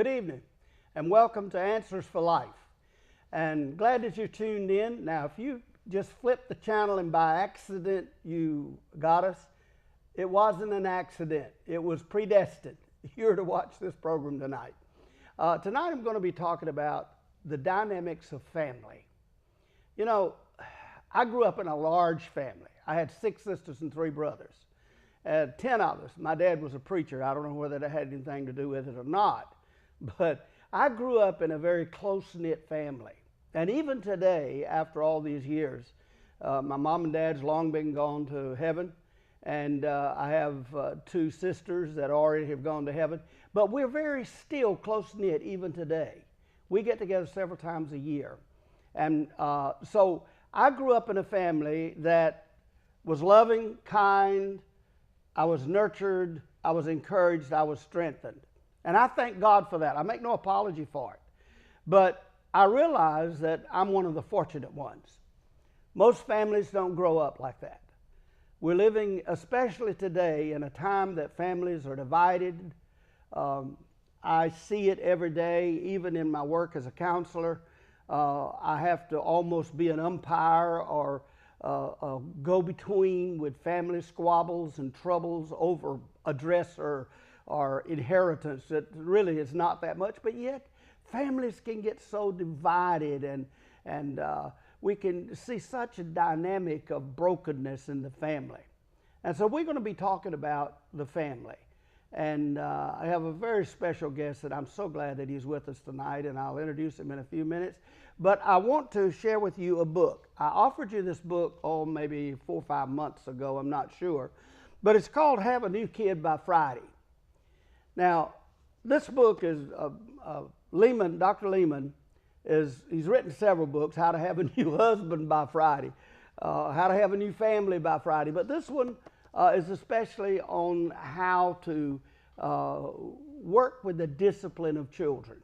Good evening, and welcome to Answers for Life. And glad that you're tuned in. Now, if you just flipped the channel and by accident you got us, it wasn't an accident. It was predestined. You're to watch this program tonight. Tonight I'm going to be talking about the dynamics of family. You know, I grew up in a large family. I had 6 sisters and 3 brothers. 10 of us. My dad was a preacher. I don't know whether that had anything to do with it or not. But I grew up in a very close-knit family. And even today, after all these years, my mom and dad's long been gone to heaven. And I have 2 sisters that already have gone to heaven. But we're very still close-knit even today. We get together several times a year. And so I grew up in a family that was loving, kind. I was nurtured. I was encouraged. I was strengthened. And I thank God for that. I make no apology for it. But I realize that I'm one of the fortunate ones. Most families don't grow up like that. We're living, especially today, in a time that families are divided. I see it every day, even in my work as a counselor. I have to almost be an umpire or a go-between with family squabbles and troubles over a dress or inheritance that really is not that much, but yet families can get so divided, and we can see such a dynamic of brokenness in the family. And so we're going to be talking about the family. And I have a very special guest that I'm so glad that he's with us tonight, and I'll introduce him in a few minutes. But I want to share with you a book. I offered you this book, maybe 4 or 5 months ago, I'm not sure. But it's called Have a New Kid by Friday. Now, this book is, Dr. Lehman, he's written several books, How to Have a New Husband by Friday, How to Have a New Family by Friday. But this one is especially on how to work with the discipline of children.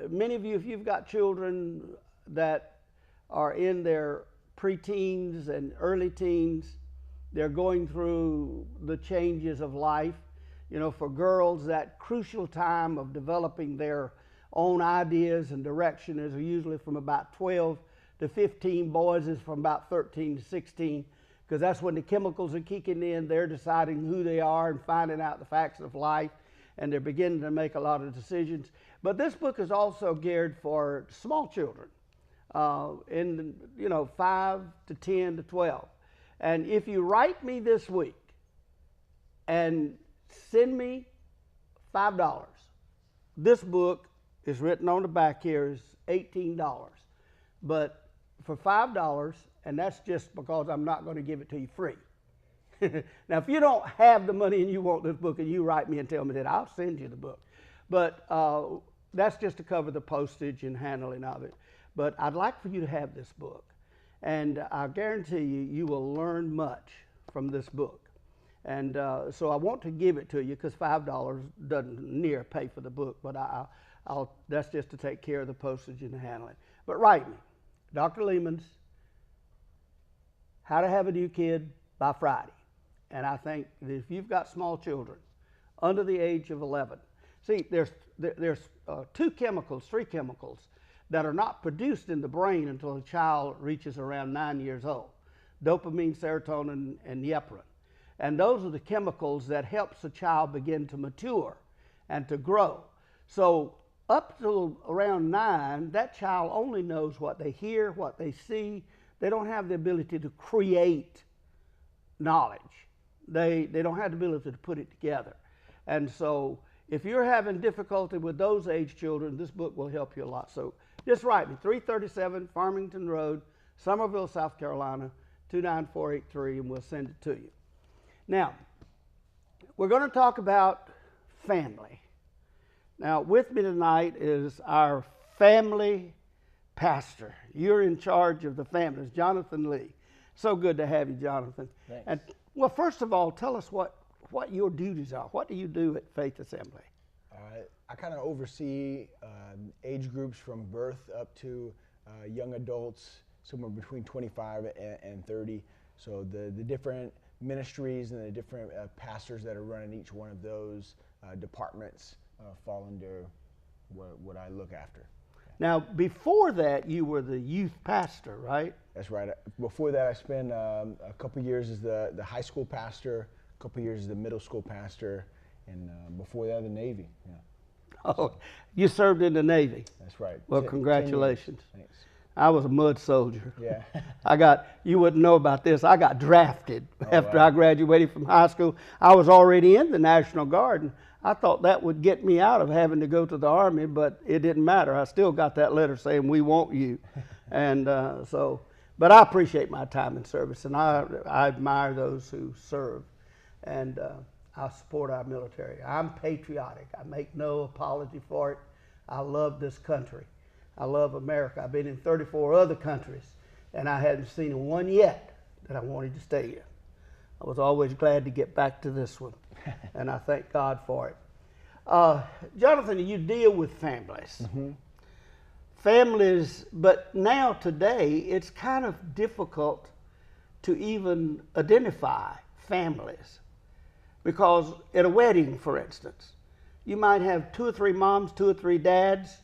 Many of you, if you've got children that are in their preteens and early teens, they're going through the changes of life. You know, for girls, that crucial time of developing their own ideas and direction is usually from about 12 to 15. Boys is from about 13 to 16, because that's when the chemicals are kicking in. They're deciding who they are and finding out the facts of life, and they're beginning to make a lot of decisions. But this book is also geared for small children, 5 to 10 to 12. And if you write me this week and send me $5, this book is written on the back here is $18. But for $5, and that's just because I'm not going to give it to you free. Now, if you don't have the money and you want this book and you write me and tell me that, I'll send you the book. But that's just to cover the postage and handling of it. But I'd like for you to have this book. And I guarantee you, you will learn much from this book. And so I want to give it to you because $5 doesn't near pay for the book, but that's just to take care of the postage and the handling. But write me, Dr. Lehman's How to Have a New Kid by Friday. And I think that if you've got small children under the age of 11, see, there's 3 chemicals that are not produced in the brain until a child reaches around 9 years old: dopamine, serotonin, and heparin. And those are the chemicals that helps a child begin to mature and to grow. So up to around 9, that child only knows what they hear, what they see. They don't have the ability to create knowledge. They don't have the ability to put it together. And so if you're having difficulty with those age children, this book will help you a lot. So just write me, 337 Farmington Road, Summerville, South Carolina, 29483, and we'll send it to you. Now, we're going to talk about family. Now, with me tonight is our family pastor. You're in charge of the families, Jonathan Lee. So good to have you, Jonathan. Thanks. And, well, first of all, tell us what your duties are. What do you do at Faith Assembly? I kind of oversee age groups from birth up to young adults, somewhere between 25 and 30. So the different ministries and the different pastors that are running each one of those departments fall under what I look after. Now, before that, you were the youth pastor, right? That's right. Before that, I spent a couple years as the high school pastor, a couple years as the middle school pastor, and before that, the Navy. Yeah. Oh, you served in the Navy. That's right. Well, congratulations. Thanks. I was a mud soldier. Yeah. You wouldn't know about this. I got drafted after wow. I graduated from high school. I was already in the National Guard, and I thought that would get me out of having to go to the Army, but it didn't matter. I still got that letter saying, "We want you." And but I appreciate my time in service, and I admire those who serve, and I support our military. I'm patriotic. I make no apology for it. I love this country. I love America. I've been in 34 other countries, and I hadn't seen one yet that I wanted to stay in. I was always glad to get back to this one, and I thank God for it. Jonathan, you deal with families. Mm-hmm. Families, but now today, it's kind of difficult to even identify families. Because at a wedding, for instance, you might have 2 or 3 moms, 2 or 3 dads,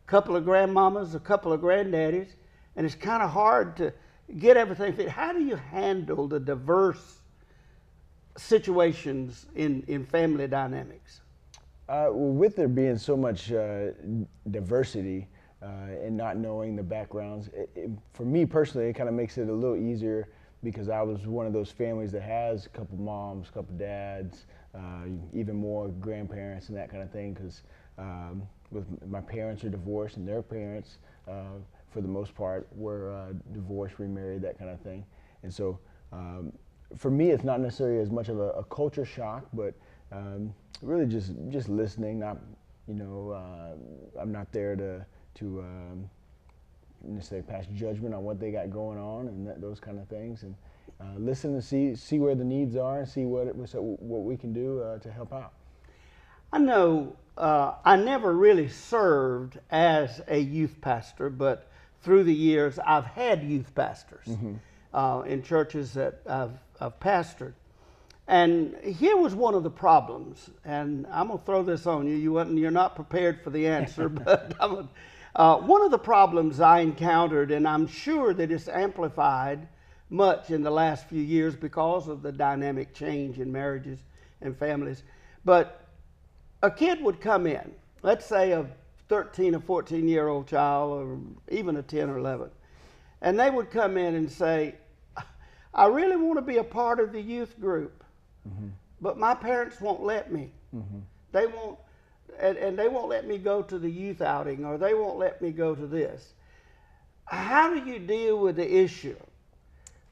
a couple of grandmamas, a couple of granddaddies, and it's kind of hard to get everything fit. How do you handle the diverse situations in family dynamics? Well, with there being so much diversity and not knowing the backgrounds, for me personally, it kind of makes it a little easier because I was one of those families that has a couple moms, a couple dads, even more grandparents and that kind of thing, because my parents are divorced and their parents, for the most part, were divorced, remarried, that kind of thing. And so for me, it's not necessarily as much of a culture shock, but really just listening. Not, I'm not there to necessarily pass judgment on what they got going on and those kind of things, and listen to see where the needs are and see what we can do to help out. I know I never really served as a youth pastor, but through the years I've had youth pastors in churches that I've pastored. And here was one of the problems, and I'm going to throw this on you. You're not prepared for the answer, but one of the problems I encountered, and I'm sure that it's amplified much in the last few years because of the dynamic change in marriages and families, but a kid would come in, let's say a 13 or 14-year-old child, or even a 10 or 11, and they would come in and say, "I really want to be a part of the youth group, but my parents won't let me. They won't, and they won't let me go to the youth outing, or they won't let me go to this." How do you deal with the issue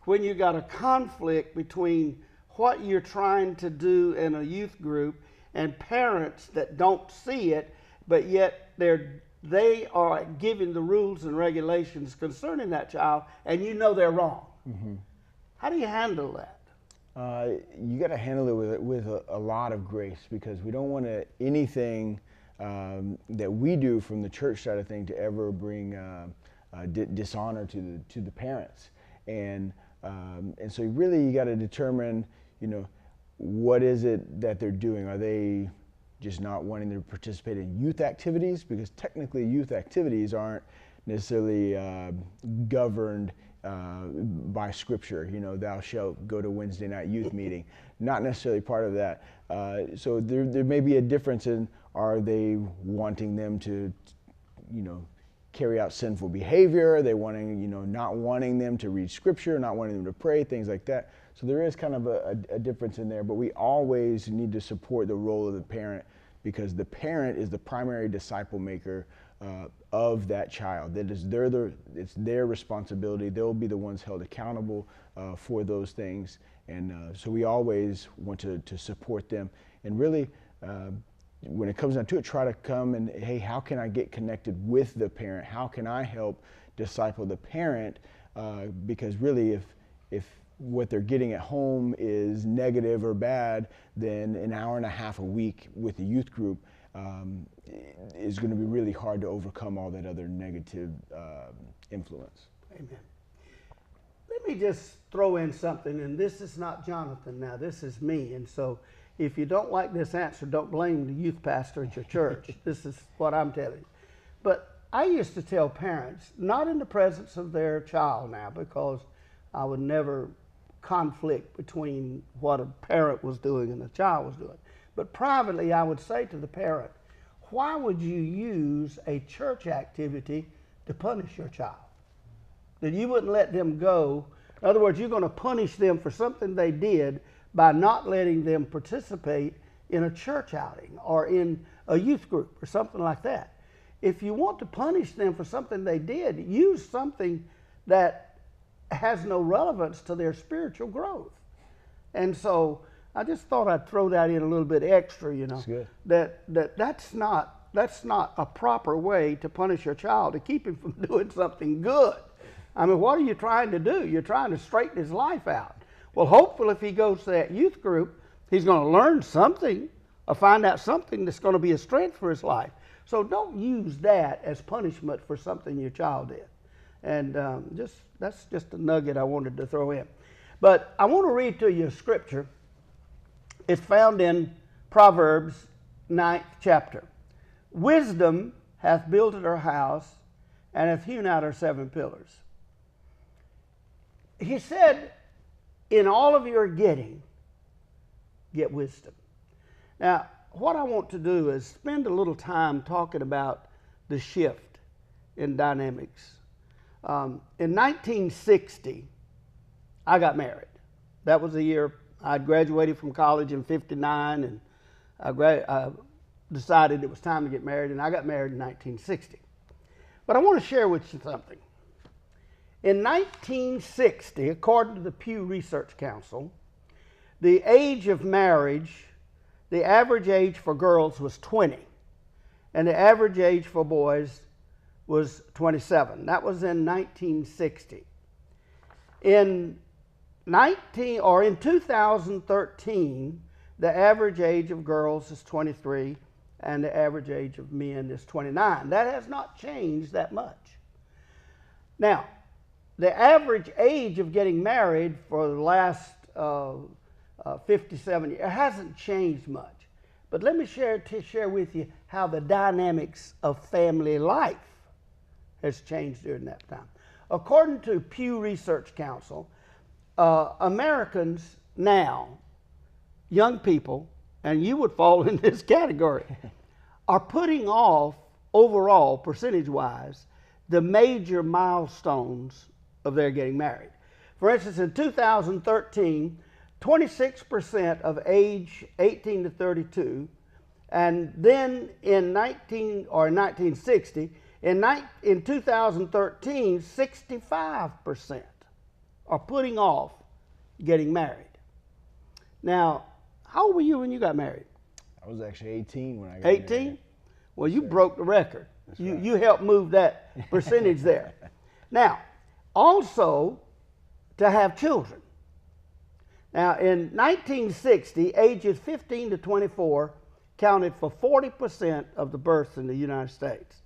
when you got a conflict between what you're trying to do in a youth group and parents that don't see it, but yet they are giving the rules and regulations concerning that child, and you know they're wrong? How do you handle that? You got to handle it with a lot of grace, because we don't want anything that we do from the church side of things to ever bring dishonor to the parents, and so really you got to determine, what is it that they're doing? Are they just not wanting to participate in youth activities? Because technically youth activities aren't necessarily governed by Scripture. Thou shalt go to Wednesday night youth meeting. Not necessarily part of that. So there may be a difference in, are they wanting them to, carry out sinful behavior? Are they wanting, not wanting them to read Scripture, not wanting them to pray, things like that. So there is kind of a difference in there, but we always need to support the role of the parent, because the parent is the primary disciple maker of that child. It's their responsibility. They'll be the ones held accountable for those things, and so we always want to support them. And really, when it comes down to it, try to come and, hey, how can I get connected with the parent? How can I help disciple the parent? Because really, if what they're getting at home is negative or bad, then an hour and a half a week with the youth group is going to be really hard to overcome all that other negative influence. Amen. Let me just throw in something, and this is not Jonathan now, this is me, and so If you don't like this answer, don't blame the youth pastor at your church. This is what I'm telling you. But I used to tell parents, not in the presence of their child now, because I would never conflict between what a parent was doing and a child was doing. But privately, I would say to the parent, why would you use a church activity to punish your child? That you wouldn't let them go. In other words, you're going to punish them for something they did by not letting them participate in a church outing or in a youth group or something like that. If you want to punish them for something they did, use something that has no relevance to their spiritual growth. And so I just thought I'd throw that in a little bit extra, you know. That's good. That's not a proper way to punish your child, to keep him from doing something good. I mean, what are you trying to do? You're trying to straighten his life out. Well, hopefully if he goes to that youth group, he's going to learn something or find out something that's going to be a strength for his life. So don't use that as punishment for something your child did. And that's just a nugget I wanted to throw in. But I want to read to you a scripture. It's found in Proverbs 9th chapter. Wisdom hath builded her house and hath hewn out her 7 pillars. He said, in all of your getting, get wisdom. Now, what I want to do is spend a little time talking about the shift in dynamics. In 1960, I got married. That was the year I'd graduated from college in '59, and I decided it was time to get married, and I got married in 1960. But I want to share with you something. In 1960, according to the Pew Research Council, the age of marriage, the average age for girls was 20, and the average age for boys was 27. That was in 1960. In 2013, the average age of girls is 23, and the average age of men is 29. That has not changed that much. Now, the average age of getting married for the last 57 years hasn't changed much. But let me share with you how the dynamics of family life has changed during that time. According to Pew Research Council, Americans now, young people, and you would fall in this category, are putting off overall, percentage-wise, the major milestones of their getting married. For instance, in 2013, 26% of age 18 to 32, and then in 1960, in 2013, 65% are putting off getting married. Now, how old were you when you got married? I was actually 18 when I got married. 18? Well, you broke the record. You helped move that percentage there. Now, also to have children. Now, in 1960, ages 15 to 24 counted for 40% of the births in the United States.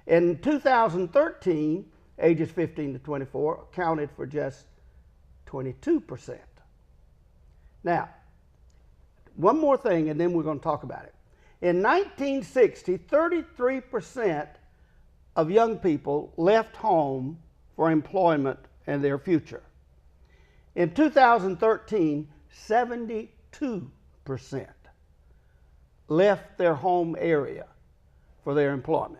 In 2013, ages 15 to 24 counted for just 22%. Now, one more thing, and then we're going to talk about it. In 1960, 33% of young people left home for employment and their future. In 2013, 72% left their home area for their employment.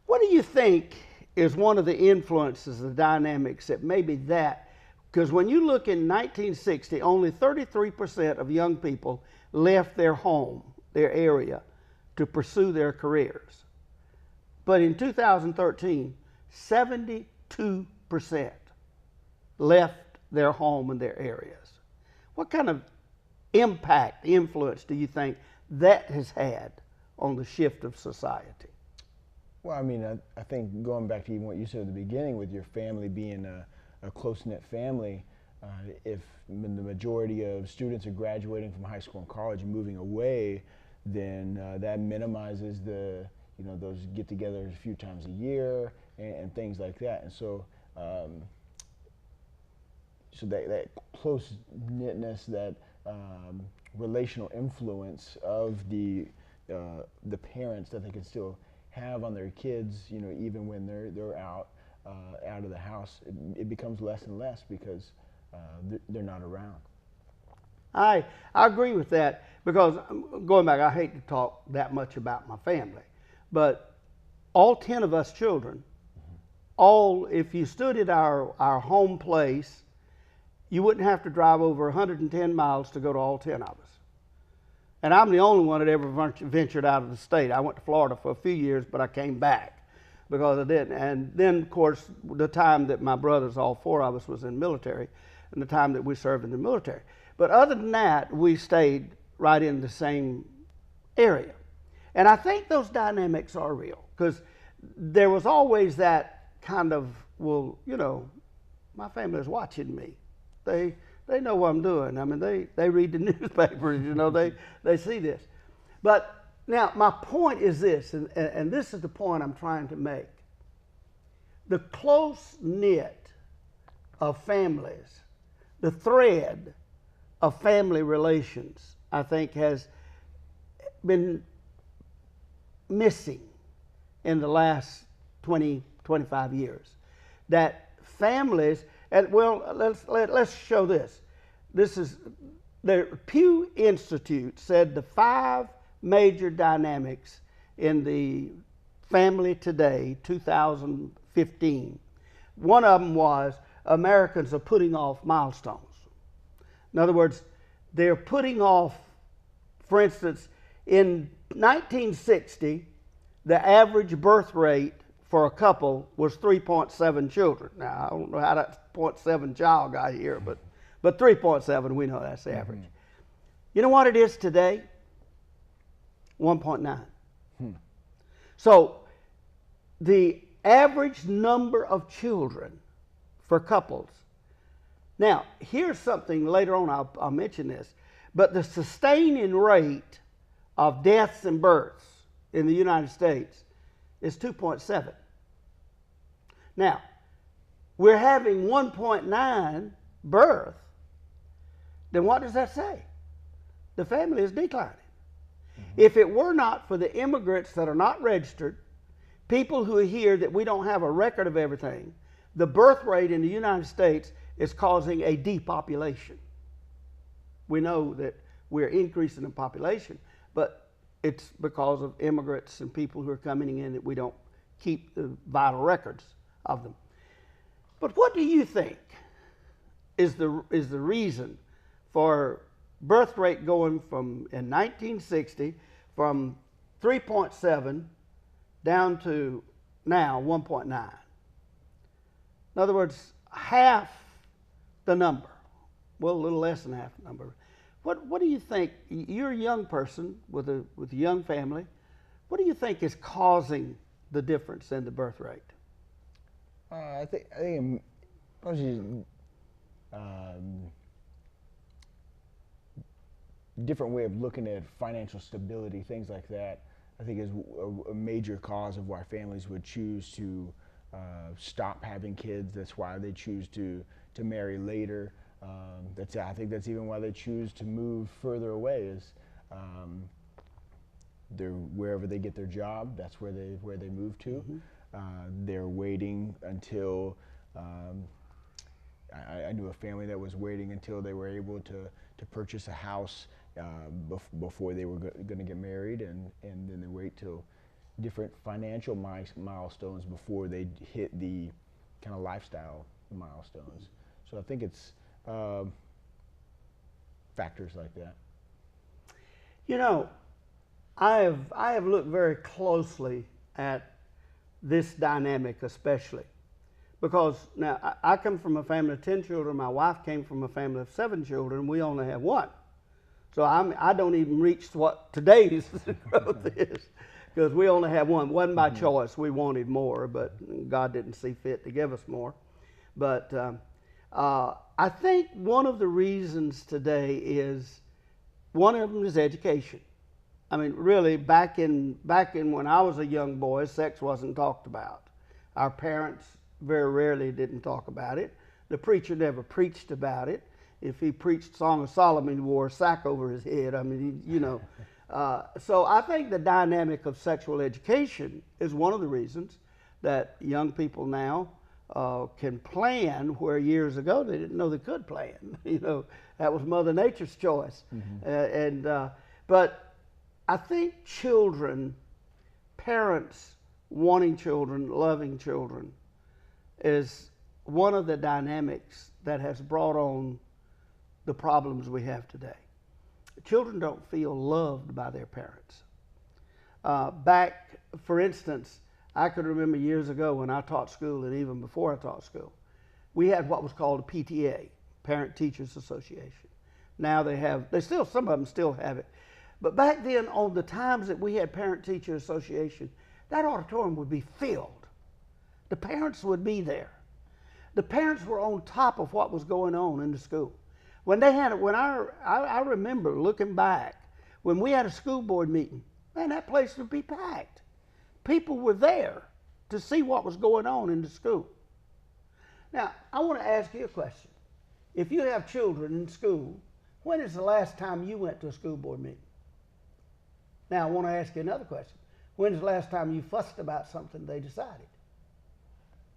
What do you think is one of the influences, the dynamics that maybe that, because when you look in 1960, only 33% of young people left their home, their area, to pursue their careers. But in 2013, 72% left their home and their areas. What kind of impact, influence do you think that has had on the shift of society? Well, I mean, I think going back to even what you said at the beginning with your family being a close-knit family, if the majority of students are graduating from high school and college and moving away, then that minimizes the, those get-togethers a few times a year and things like that. And so, so that close-knitness, that relational influence of the parents that they can still have on their kids, you know, even when they're out of the house, it becomes less and less because they're not around. I agree with that, because going back, I hate to talk that much about my family, but all 10 of us children, if you stood at our home place, you wouldn't have to drive over 110 miles to go to all 10 of us. And I'm the only one that ever ventured out of the state. I went to Florida for a few years, but I came back because I didn't. And then, of course, the time that my brothers, all 4 of us, was in the military, and the time that we served in the military. But other than that, we stayed right in the same area. And I think those dynamics are real, because there was always that kind of, well, you know, my family is watching me. They know what I'm doing. I mean, they read the newspapers, you know, they see this. But now my point is this, and this is the point I'm trying to make. The close knit of families, the thread of family relations, I think has been missing in the last 20, 25 years. That families, and well, let's show this. This is, the Pew Institute said the 5 major dynamics in the family today, 2015. One of them was Americans are putting off milestones. In other words, they're putting off, for instance, in 1960, the average birth rate for a couple was 3.7 children. Now, I don't know how that 0.7 child got here, but 3.7, we know that's the average. You know what it is today? 1.9. So the average number of children for couples. Now, here's something later on, I'll mention this, but the sustaining rate of deaths and births in the United States is 2.7. Now, we're having 1.9 birth. Then what does that say? The family is declining. If it were not for the immigrants that are not registered, people who are here that we don't have a record of everything, the birth rate in the United States is causing a depopulation. We know that we're increasing in population, but it's because of immigrants and people who are coming in that we don't keep the vital records of them. But what do you think is the reason for birth rate going from, in 1960, from 3.7 down to now 1.9? In other words, half the number. Well, a little less than half the number. What do you think? You're a young person with a young family. What do you think is causing the difference in the birth rate? I think probably different way of looking at financial stability, things like that. I think is a major cause of why families would choose to stop having kids. That's why they choose to marry later. I think that's even why they choose to move further away. Is they're wherever they get their job, that's where they move to. They're waiting until I knew a family that was waiting until they were able to purchase a house before they were going to get married, and then they wait till different financial milestones before they hit the kind of lifestyle milestones. So I think it's factors like that. You know, I have looked very closely at this dynamic, especially because now I come from a family of 10 children. My wife came from a family of 7 children. We only have 1. So I don't even reach what today's growth is, because we only have 1. It wasn't by choice. We wanted more, but God didn't see fit to give us more. But I think one of the reasons today is, one of them is education. I mean, really, back in when I was a young boy, sex wasn't talked about. Our parents very rarely didn't talk about it. The preacher never preached about it. if he preached Song of Solomon, he wore a sack over his head. I mean, you know. So I think the dynamic of sexual education is one of the reasons that young people now can plan where years ago they didn't know they could plan. You know, that was Mother Nature's choice. But I think children, parents wanting children, loving children, is one of the dynamics that has brought on the problems we have today. Children don't feel loved by their parents. Back, for instance, I could remember years ago when I taught school, and even before I taught school, we had what was called a PTA, Parent Teachers Association. Now some of them still have it. But back then, on the times that we had Parent Teacher Association, that auditorium would be filled. The parents would be there. The parents were on top of what was going on in the school. I remember looking back, when we had a school board meeting, man, that place would be packed. People were there to see what was going on in the school. Now, I want to ask you a question. If you have children in school, when is the last time you went to a school board meeting? Now, I want to ask you another question. When is the last time you fussed about something they decided?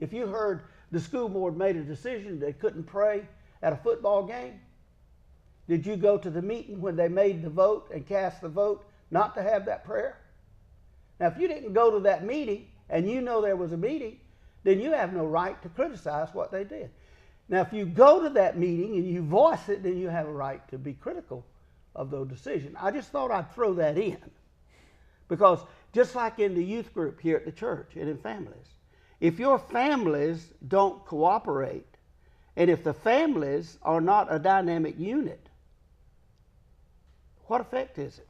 If you heard the school board made a decision they couldn't pray at a football game, did you go to the meeting when they made the vote and cast the vote not to have that prayer? Now, if you didn't go to that meeting and you know there was a meeting, then you have no right to criticize what they did. Now, if you go to that meeting and you voice it, then you have a right to be critical of those decisions. I just thought I'd throw that in, because just like in the youth group here at the church and in families, if your families don't cooperate, and if the families are not a dynamic unit, what effect is it?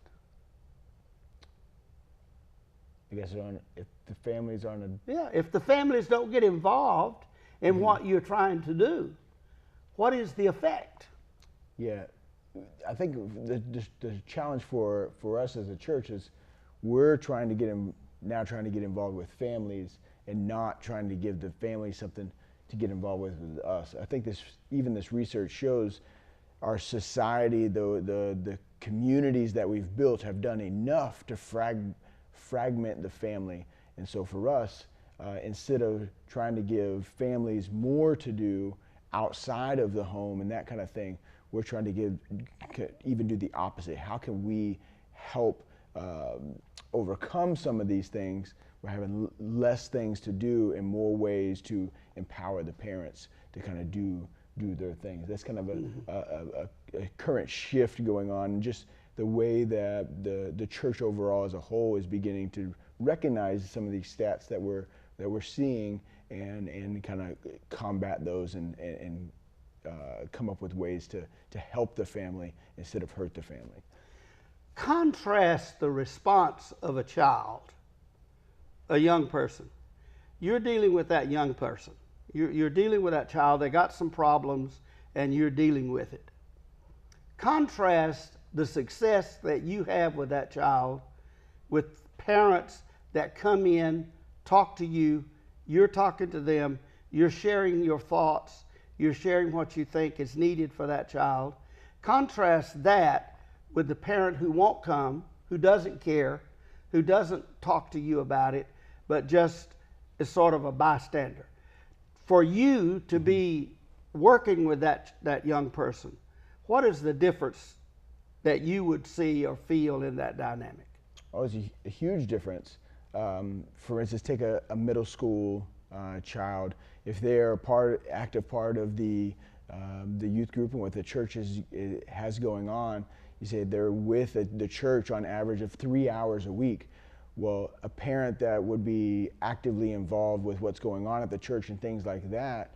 I guess if the families aren't if the families don't get involved in what you're trying to do, what is the effect? Yeah, I think the challenge for us as a church is we're trying to get involved with families and not trying to give the family something to get involved with us. I think this research shows our society, the communities that we've built have done enough to fragment the family. And so for us, instead of trying to give families more to do outside of the home and that kind of thing, we're trying to even do the opposite. How can we help overcome some of these things? We're having less things to do and more ways to empower the parents to kind of do their things. That's kind of a current shift going on, just the way that the church overall as a whole is beginning to recognize some of these stats that we're seeing and kind of combat those and come up with ways to help the family instead of hurt the family. Contrast the response of a child, a young person. You're dealing with that young person. You're dealing with that child. They got some problems, and you're dealing with it. Contrast the success that you have with that child with parents that come in, talk to you, you're talking to them, you're sharing your thoughts, you're sharing what you think is needed for that child. Contrast that with the parent who won't come, who doesn't care, who doesn't talk to you about it, but just is sort of a bystander. For you to be working with that young person, what is the difference that you would see or feel in that dynamic? Oh, it's a huge difference. For instance, take a middle school child. If they're active part of the youth group and what the church has going on, you say they're with the church on average of 3 hours a week. Well, a parent that would be actively involved with what's going on at the church and things like that,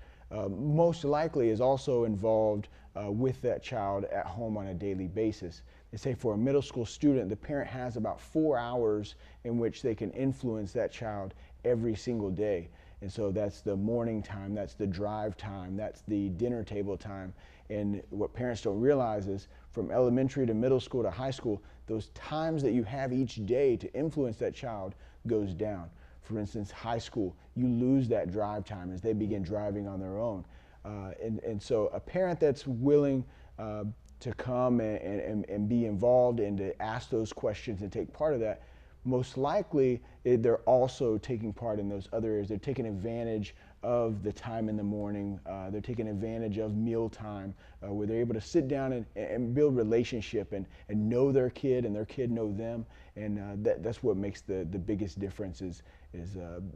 most likely is also involved with that child at home on a daily basis. They say for a middle school student, the parent has about 4 hours in which they can influence that child every single day. And so that's the morning time, that's the drive time, that's the dinner table time. And what parents don't realize is from elementary to middle school to high school, those times that you have each day to influence that child goes down. For instance, high school, you lose that drive time as they begin driving on their own. And so a parent that's willing to come and be involved and to ask those questions and take part of that, most likely they're also taking part in those other areas. They're taking advantage of the time in the morning. They're taking advantage of meal time, where they're able to sit down and build relationship and know their kid and their kid know them. And that's what makes the biggest difference is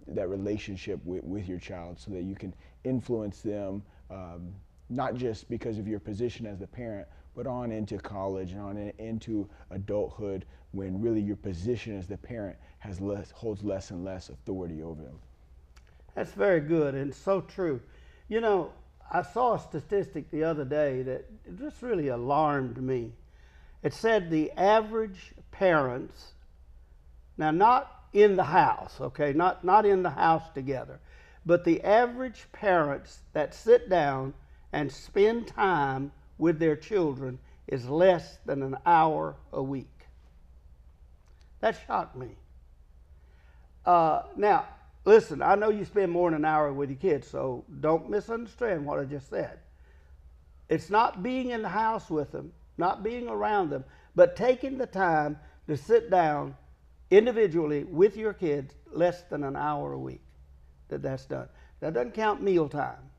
that relationship with your child, so that you can influence them, not just because of your position as the parent, but on into college and on into adulthood, when really your position as the parent holds less and less authority over them. That's very good and so true. You know, I saw a statistic the other day that just really alarmed me. It said the average parents, now not in the house, okay, not in the house together, but the average parents that sit down and spend time with their children is less than an hour a week. That shocked me. Now, listen, I know you spend more than an hour with your kids, so don't misunderstand what I just said. It's not being in the house with them, not being around them, but taking the time to sit down individually with your kids less than an hour a week. That's done. That doesn't count meal time.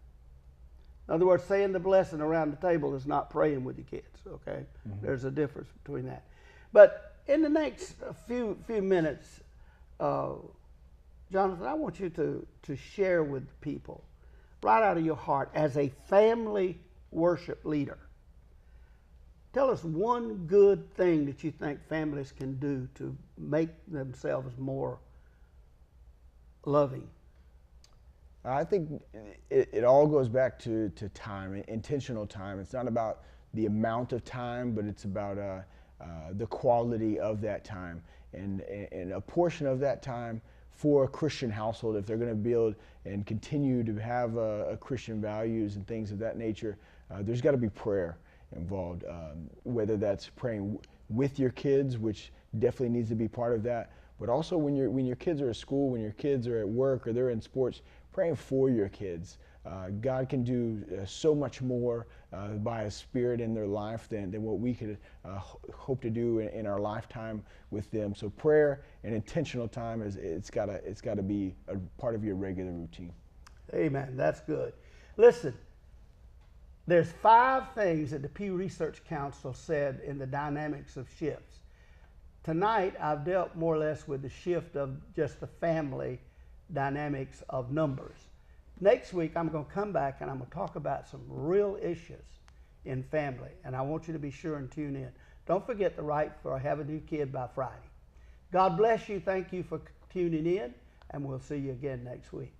In other words, saying the blessing around the table is not praying with your kids, okay? Mm-hmm. There's a difference between that. But in the next few minutes, Jonathan, I want you to share with people, right out of your heart, as a family worship leader, tell us one good thing that you think families can do to make themselves more loving. I think it all goes back to time, intentional time. It's not about the amount of time, but it's about the quality of that time, and a portion of that time for a Christian household. If they're going to build and continue to have Christian values and things of that nature, there's got to be prayer involved, whether that's praying with your kids, which definitely needs to be part of that, but also when your kids are at school, when your kids are at work or they're in sports, praying for your kids. God can do so much more by His Spirit in their life than what we could hope to do in our lifetime with them. So prayer and intentional time it's got to be a part of your regular routine. Amen. That's good. Listen, there's 5 things that the Pew Research Council said in the dynamics of shifts. Tonight, I've dealt more or less with the shift of just the family dynamics of numbers. Next week, I'm going to come back and I'm going to talk about some real issues in family. And I want you to be sure and tune in. Don't forget to write for Have a New Kid by Friday. God bless you. Thank you for tuning in, and we'll see you again next week.